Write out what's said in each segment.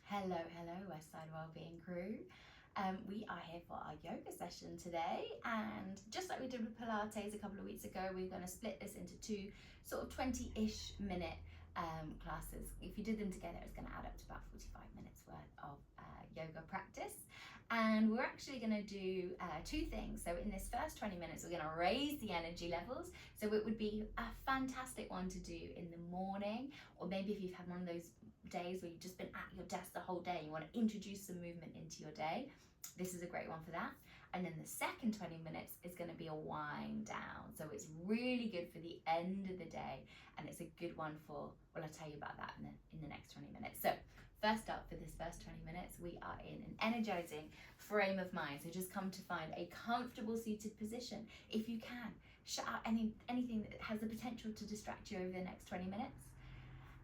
Hello, Westside Wellbeing crew. We are here for our yoga session today, and just like we did with Pilates a couple of weeks ago, we're going to split this into two sort of 20-ish minute classes. If you did them together, it's going to add up to about 45 minutes worth of yoga practice. And we're actually going to do two things. So in this first 20 minutes, we're going to raise the energy levels. So it would be a fantastic one to do in the morning, or maybe if you've had one of those days where you've just been at your desk the whole day, you want to introduce some movement into your day, this is a great one for that. And then the second 20 minutes is going to be a wind down, so it's really good for the end of the day, and it's a good one for, well, I'll tell you about that in the next 20 minutes. So first up, for this first 20 minutes, we are in an energizing frame of mind. So just come to find a comfortable seated position. If you can, shut out anything that has the potential to distract you over the next 20 minutes.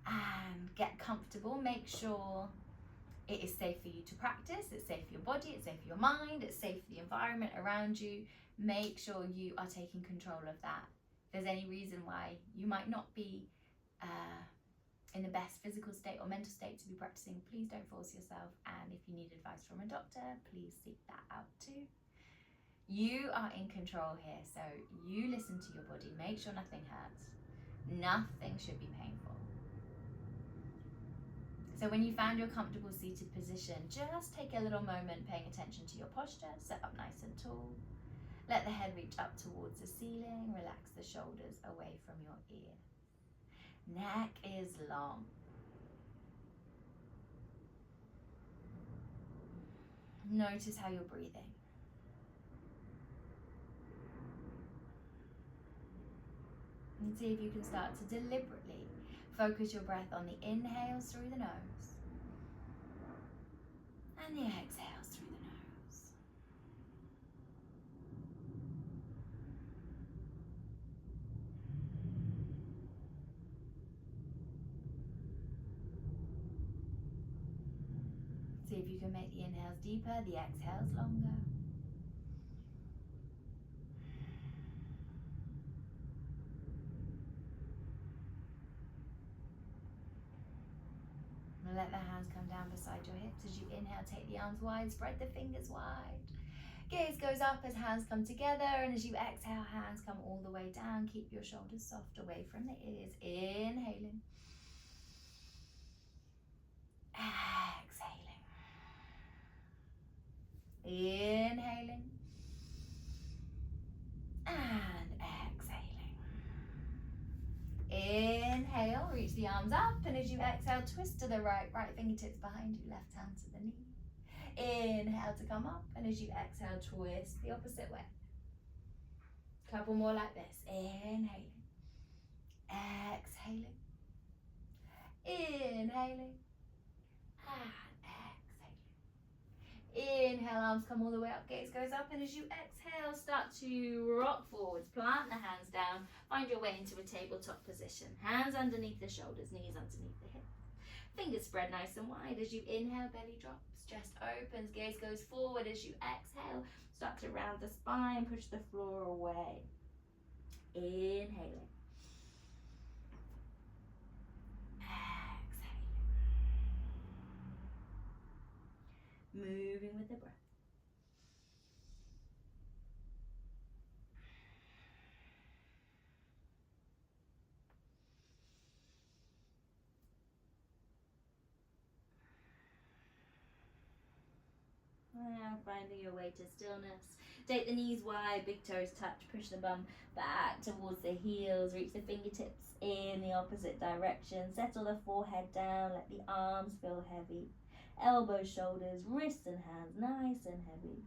And get comfortable. Make sure it is safe for you to practice, it's safe for your body, it's safe for your mind, it's safe for the environment around you. Make sure you are taking control of that. If there's any reason why you might not be in the best physical state or mental state to be practicing, please don't force yourself. And if you need advice from a doctor, please seek that out too. You are in control here, so you listen to your body. Make sure nothing hurts. Nothing should be painful. So when you found your comfortable seated position, just take a little moment paying attention to your posture. Sit up nice and tall. Let the head reach up towards the ceiling. Relax the shoulders away from your ear. Neck is long. Notice how you're breathing. And see if you can start to deliberately focus your breath on the inhales through the nose and the exhales through the nose. See if you can make the inhales deeper, the exhales longer. Let the hands come down beside your hips. As you inhale, take the arms wide, spread the fingers wide. Gaze goes up as hands come together, and as you exhale, hands come all the way down. Keep your shoulders soft away from the ears. Inhaling. Exhaling. Inhaling. And exhaling. Inhale, reach the arms up, and as you exhale, twist to the right, right fingertips behind you, left hand to the knee. Inhale to come up, and as you exhale, twist the opposite way. Couple more like this. Inhaling. Exhaling. Inhaling. And exhaling. Inhale, arms come all the way up, gaze goes up, and as you exhale, start to rock forwards. Plant the hands down, find your way into a tabletop position. Hands underneath the shoulders, knees underneath the hips. Fingers spread nice and wide. As you inhale, belly drops, chest opens, gaze goes forward. As you exhale, start to round the spine, push the floor away. Inhaling. Exhaling. Moving with the breath. Now finding your way to stillness. Take the knees wide, big toes touch, push the bum back towards the heels, reach the fingertips in the opposite direction, settle the forehead down, let the arms feel heavy, elbows, shoulders, wrists and hands nice and heavy.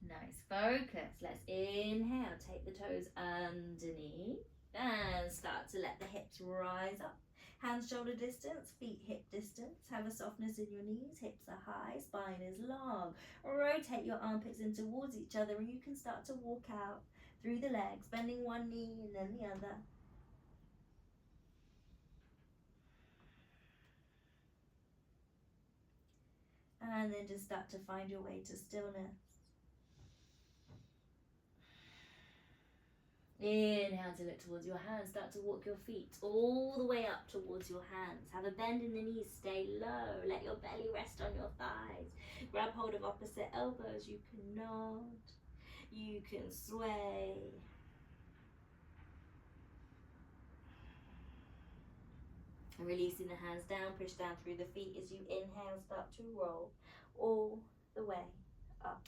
Nice focus. Let's inhale, take the toes underneath and start to let the hips rise up. Hands shoulder distance, feet hip distance. Have a softness in your knees, hips are high, spine is long. Rotate your armpits in towards each other and you can start to walk out through the legs, bending one knee and then the other. And then just start to find your way to stillness. Inhale to look towards your hands. Start to walk your feet all the way up towards your hands. Have a bend in the knees. Stay low. Let your belly rest on your thighs. Grab hold of opposite elbows. You can nod. You can sway. Releasing the hands down. Push down through the feet as you inhale. Start to roll all the way up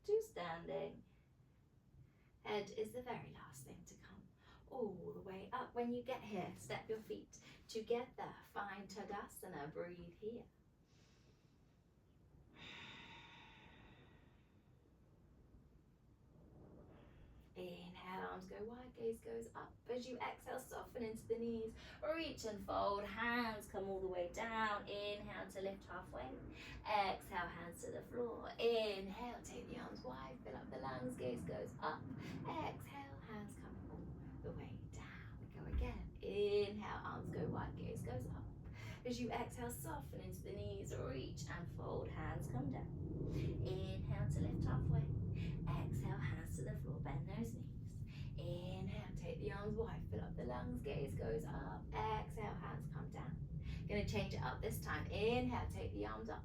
to standing. Head is the very last thing to come all the way up. When you get here, step your feet together. Find Tadasana. Breathe here. Inhale, arms go wide, gaze goes up. As you exhale, soften into the knees. Reach and fold. Hands come all the way down. Inhale to lift halfway. Exhale, hands to the floor. Inhale, take the arms wide, fill up the lungs, gaze goes up. Exhale, hands come all the way down. We go again. Inhale, arms go wide, gaze goes up. As you exhale, soften into the knees, reach and fold. Hands come down. Inhale to lift halfway. Exhale, hands to the floor. Bend those knees. Inhale, take the arms wide, fill up the lungs, gaze goes up. Exhale, hands come down. Gonna change it up this time. Inhale, take the arms up.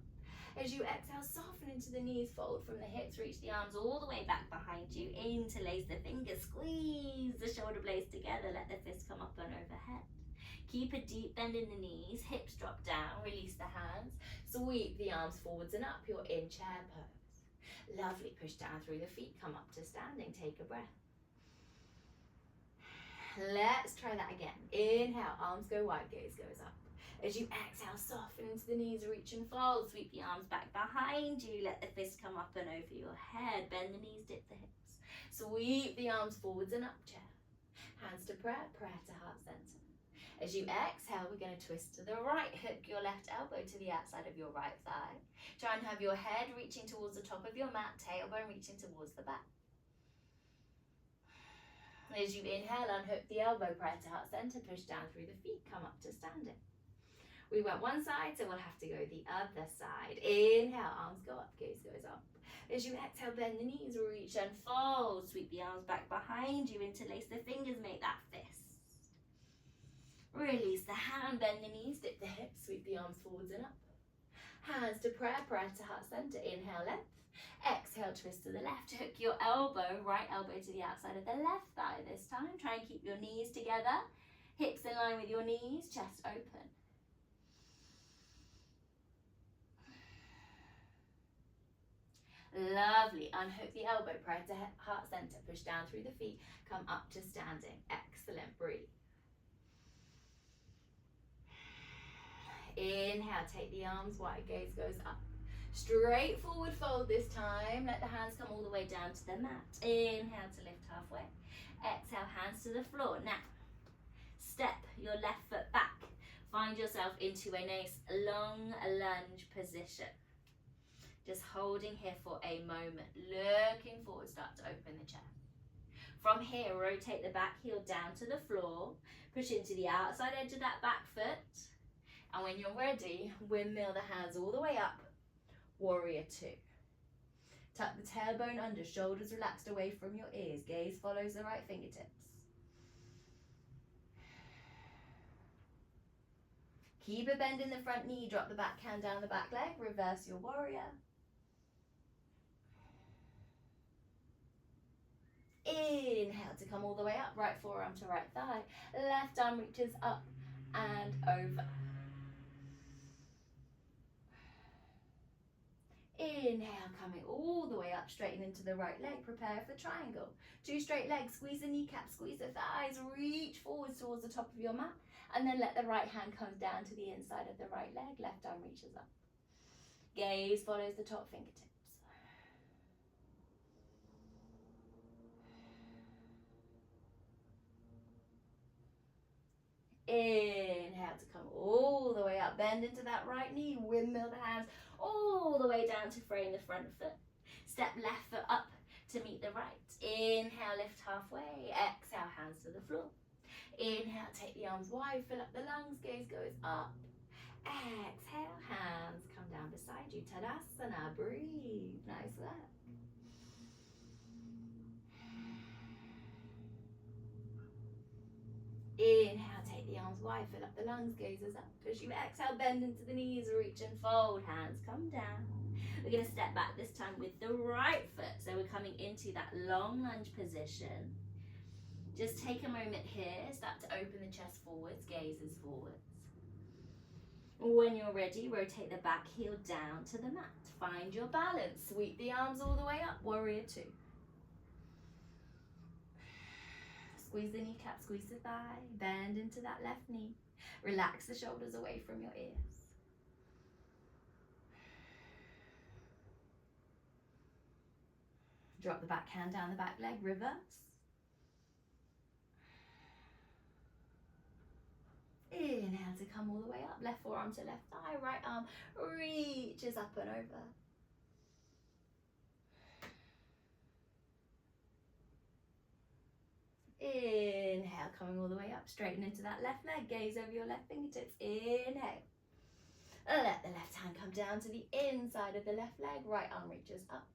As you exhale, soften into the knees, fold from the hips, reach the arms all the way back behind you. Interlace the fingers, squeeze the shoulder blades together, let the fists come up and overhead. Keep a deep bend in the knees, hips drop down, release the hands, sweep the arms forwards and up, you're in chair pose. Lovely, push down through the feet, come up to standing, take a breath. Let's try that again. Inhale, arms go wide, gaze goes up. As you exhale, soften into the knees, reach and fold. Sweep the arms back behind you. Let the fists come up and over your head. Bend the knees, dip the hips. Sweep the arms forwards and up, chair. Hands to prayer, prayer to heart center. As you exhale, we're going to twist to the right. Hook your left elbow to the outside of your right thigh. Try and have your head reaching towards the top of your mat, tailbone reaching towards the back. As you inhale, unhook the elbow, prayer to heart center, push down through the feet, come up to standing. We went one side, so we'll have to go the other side. Inhale, arms go up, gaze goes up. As you exhale, bend the knees, reach and fold. Sweep the arms back behind you, interlace the fingers, make that fist. Release the hand, bend the knees, dip the hips, sweep the arms forwards and up. Hands to prayer, prayer to heart center. Inhale, length. Exhale, twist to the left. Hook your elbow, right elbow to the outside of the left thigh this time. Try and keep your knees together. Hips in line with your knees, chest open. Lovely. Unhook the elbow, prayer to heart center. Push down through the feet, come up to standing. Excellent. Breathe. Inhale, take the arms wide, gaze goes up. Straight forward fold this time. Let the hands come all the way down to the mat. Inhale to lift halfway. Exhale, hands to the floor. Now, step your left foot back. Find yourself into a nice long lunge position. Just holding here for a moment. Looking forward, start to open the chest. From here, rotate the back heel down to the floor. Push into the outside edge of that back foot. And when you're ready, windmill the hands all the way up. Warrior two. Tuck the tailbone under, shoulders relaxed away from your ears. Gaze follows the right fingertips. Keep a bend in the front knee, drop the back hand down the back leg, reverse your warrior. Inhale to come all the way up, right forearm to right thigh, left arm reaches up and over. Inhale, coming all the way up, straighten into the right leg, prepare for triangle. Two straight legs, squeeze the kneecap, squeeze the thighs, reach forwards towards the top of your mat, and then let the right hand come down to the inside of the right leg, left arm reaches up. Gaze follows the top fingertips. Inhale to come all the way up, bend into that right knee, windmill the hands all the way down to frame the front foot. Step left foot up to meet the right. Inhale, lift halfway. Exhale, hands to the floor. Inhale, take the arms wide, fill up the lungs, gaze goes up. Exhale, hands come down beside you. Tadasana, breathe. Nice work. Inhale, take the arms wide, fill up the lungs, gazes up. As you exhale, bend into the knees, reach and fold, hands come down. We're going to step back this time with the right foot. So we're coming into that long lunge position. Just take a moment here, start to open the chest forwards, gazes forwards. When you're ready, rotate the back heel down to the mat. Find your balance, sweep the arms all the way up, warrior two. Squeeze the kneecap, squeeze the thigh, bend into that left knee. Relax the shoulders away from your ears. Drop the back hand down the back leg, reverse. Inhale to come all the way up, left forearm to left thigh, right arm reaches up and over. Inhale, coming all the way up, straighten into that left leg, gaze over your left fingertips. Inhale. Let the left hand come down to the inside of the left leg, right arm reaches up.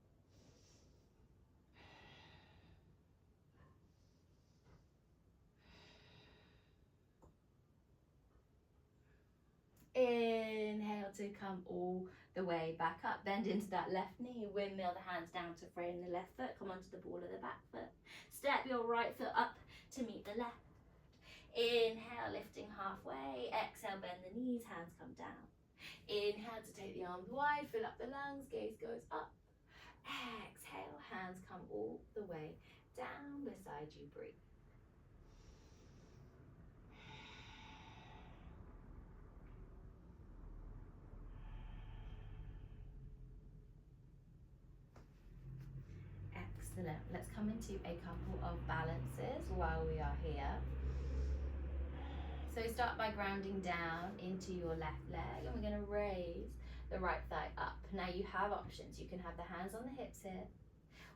Inhale to come all the way back up, bend into that left knee, windmill the hands down to frame the left foot, come onto the ball of the back foot. Step your right foot up to meet the left. Inhale, lifting halfway. Exhale, bend the knees, hands come down. Inhale to take the arms wide, fill up the lungs, gaze goes up. Exhale, hands come all the way down beside you, breathe. Excellent. Let's come into a couple of balances while we are here. So start by grounding down into your left leg, and we're going to raise the right thigh up. Now you have options. You can have the hands on the hips here,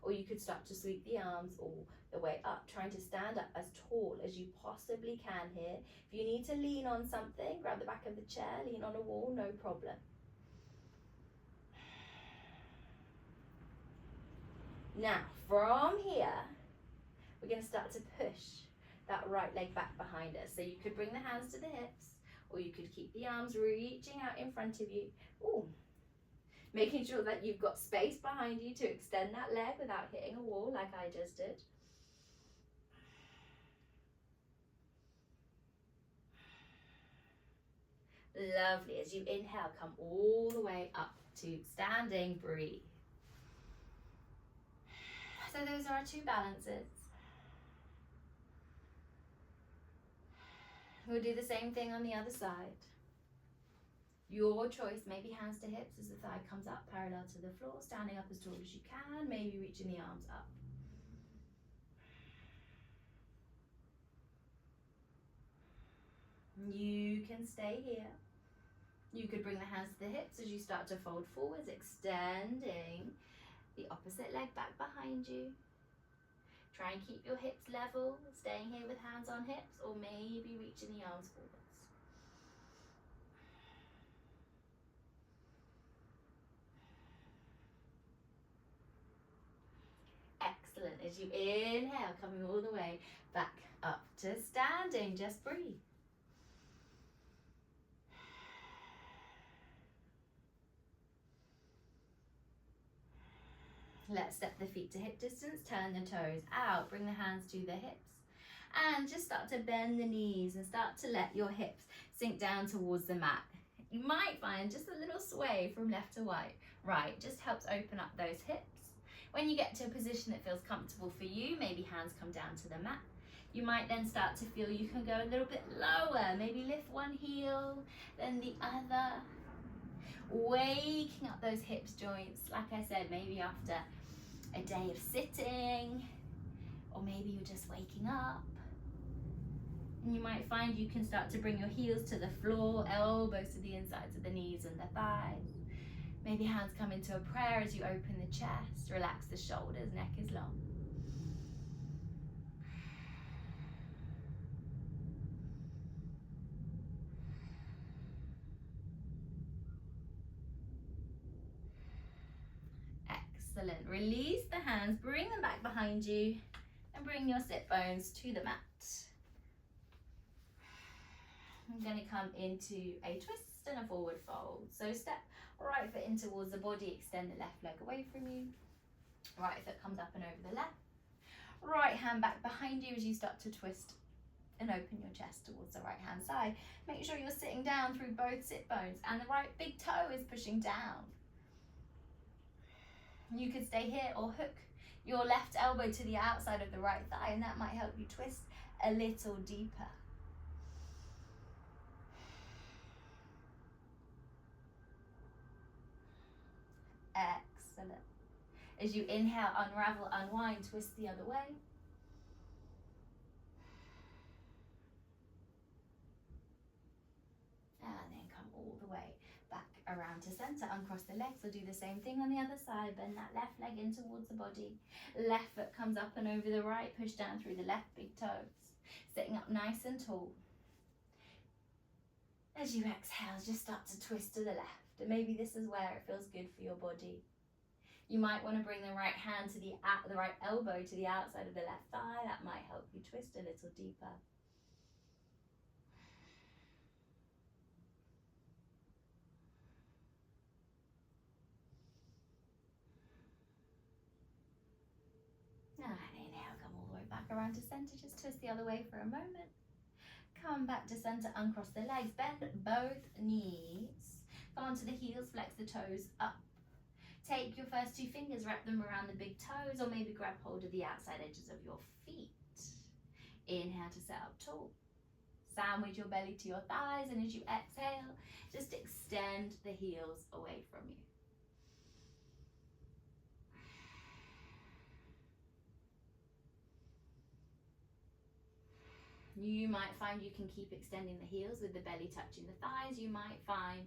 or you could start to sweep the arms all the way up, trying to stand up as tall as you possibly can here. If you need to lean on something, grab the back of the chair, lean on a wall, no problem. Now, from here, we're going to start to push that right leg back behind us. So you could bring the hands to the hips, or you could keep the arms reaching out in front of you. Ooh. Making sure that you've got space behind you to extend that leg without hitting a wall like I just did. Lovely. As you inhale, come all the way up to standing, breathe. So those are our two balances. We'll do the same thing on the other side. Your choice, maybe hands to hips as the thigh comes up parallel to the floor, standing up as tall as you can, maybe reaching the arms up. You can stay here. You could bring the hands to the hips as you start to fold forwards, extending the opposite leg back behind you. Try and keep your hips level, staying here with hands on hips, or maybe reaching the arms forwards. Excellent. As you inhale, coming all the way back up to standing, just breathe. Let's step the feet to hip distance, turn the toes out, bring the hands to the hips, and just start to bend the knees and start to let your hips sink down towards the mat. You might find just a little sway from left to right, just helps open up those hips. When you get to a position that feels comfortable for you, maybe hands come down to the mat. You might then start to feel you can go a little bit lower, maybe lift one heel, then the other. Waking up those hips joints, like I said, maybe after a day of sitting, or maybe you're just waking up. And you might find you can start to bring your heels to the floor, elbows to the insides of the knees and the thighs. Maybe hands come into a prayer as you open the chest, relax the shoulders, neck is long. Excellent. Release the hands, bring them back behind you, and bring your sit bones to the mat. I'm going to come into a twist and a forward fold. So step right foot in towards the body, extend the left leg away from you. Right foot comes up and over the left. Right hand back behind you as you start to twist and open your chest towards the right hand side. Make sure you're sitting down through both sit bones and the right big toe is pushing down. You could stay here or hook your left elbow to the outside of the right thigh, and that might help you twist a little deeper. Excellent. As you inhale, unravel, unwind, twist the other way. And then come all the way back around to center. Uncross the legs. We'll do the same thing on the other side. Bend that left leg in towards the body. Left foot comes up and over the right. Push down through the left big toes. Sitting up nice and tall. As you exhale, just start to twist to the left. And maybe this is where it feels good for your body. You might want to bring the right hand to the right elbow to the outside of the left thigh. That might help you twist a little deeper. And inhale, come all the way back around to center. Just twist the other way for a moment. Come back to center, uncross the legs, bend both knees. Come onto the heels, flex the toes up. Take your first two fingers, wrap them around the big toes, or maybe grab hold of the outside edges of your feet. Inhale to sit up tall. Sandwich your belly to your thighs, and as you exhale, just extend the heels away from you. You might find you can keep extending the heels with the belly touching the thighs. You might find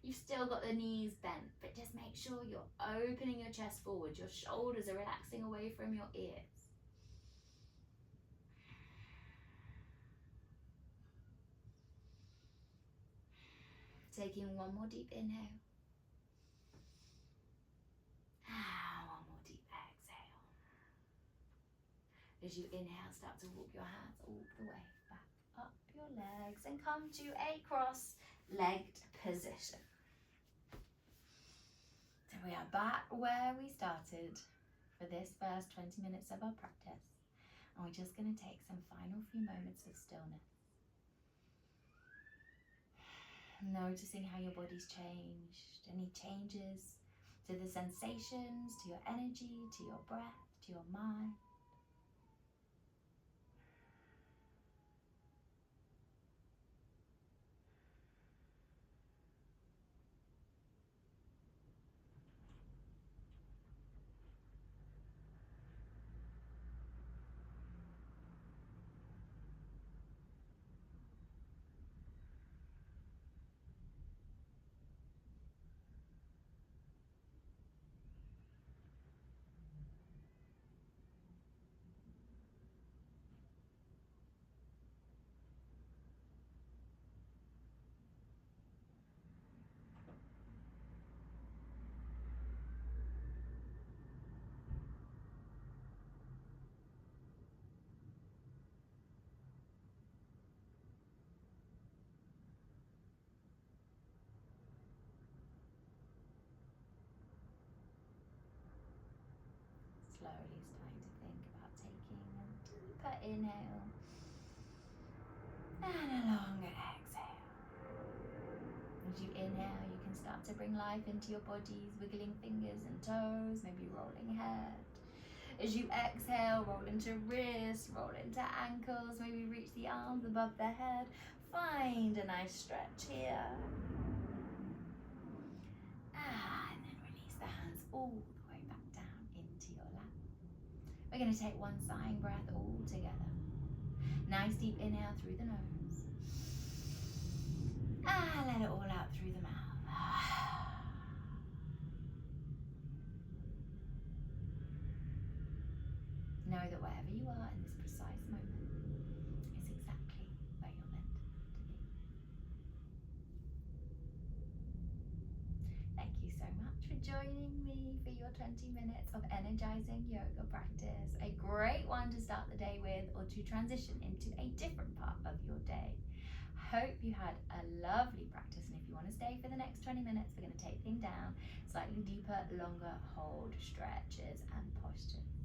you've still got the knees bent, but just make sure you're opening your chest forward. Your shoulders are relaxing away from your ears. Taking one more deep inhale. One more deep exhale. As you inhale, start to walk your hands all the way back up your legs and come to a cross-legged position. So we are back where we started for this first 20 minutes of our practice. And we're just going to take some final few moments of stillness. Noticing how your body's changed, any changes to the sensations, to your energy, to your breath, to your mind. Slowly starting to think about taking a deeper inhale and a longer exhale. As you inhale, you can start to bring life into your bodies, wiggling fingers and toes, maybe rolling head. As you exhale, roll into wrists, roll into ankles, maybe reach the arms above the head. Find a nice stretch here. And then release the hands all the way back down into your lap. We're going to take one sighing breath all together. Nice deep inhale through the nose. And let it all out through the mouth. Know that wherever you are in this precise moment is exactly where you're meant to be. Thank you so much for joining me for your your 20 minutes of energizing yoga practice. A great one to start the day with or to transition into a different part of your day. Hope you had a lovely practice, and if you want to stay for the next 20 minutes, we're going to take things down, slightly deeper, longer hold stretches and postures.